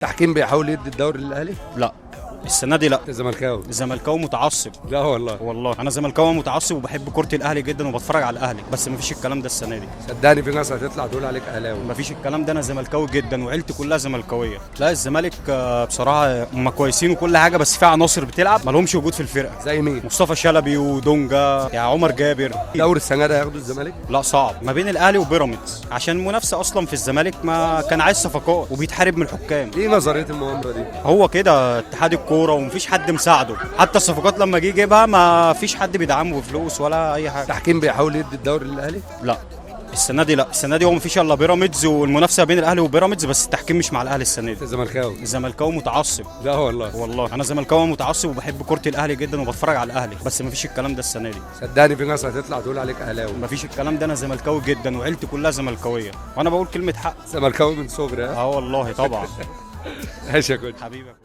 التحكيم بيحاول يدي الدوري للاهلي؟ لا السنه دي لا. زملكاوي؟ الزملكاوي متعصب. لا والله. والله انا زملكاوي متعصب وبحب كره الاهلي جدا وبتفرج على الاهلي، بس مفيش الكلام ده السنه دي. صدقني في ناس هتطلع تقول عليك اهلاوي. مفيش الكلام ده، انا زملكاوي جدا وعيلتي كلها زملكاويه. لا الزمالك بصراحه هم كويسين وكل حاجه، بس في عناصر بتلعب ما لهمش وجود في الفرقه. زي مين؟ مصطفى شلبي ودونجا يا عمر جابر. دوري السنه ده هياخدوا الزمالك؟ لا صعب ما بين الاهلي وبيراميدز، عشان المنافسه اصلا في الزمالك ما كان عايز صفقات وبيتحارب من الحكام. ايه نظريه المؤامره دي؟ هو كده اتحاد الكوره ومفيش حد مساعده، حتى الصفقات لما جه يجيبها ما فيش حد بيدعمه بفلوس ولا اي حاجه. التحكيم بيحاول يدي الدوري للاهلي؟ لا السنه دي لا. السنه دي هو مفيش الا بيراميدز والمنافسه بين الاهلي وبيراميدز، بس التحكيم مش مع الاهلي السنه دي. زملكاوي؟ الزملكاوي متعصب. لا والله. والله انا زملكاوي متعصب وبحب كره الاهلي جدا وبتفرج على الاهلي، بس مفيش الكلام ده السنه دي. صدقني في ناس هتطلع تقول عليك اهلاوي. مفيش الكلام ده، انا زملكاوي جدا وعيلتي كلها زملكاويه وانا بقول كلمه حق. زملكاوي من صغري؟ اه والله طبعا. ماشي يا كوتش. حبيبك.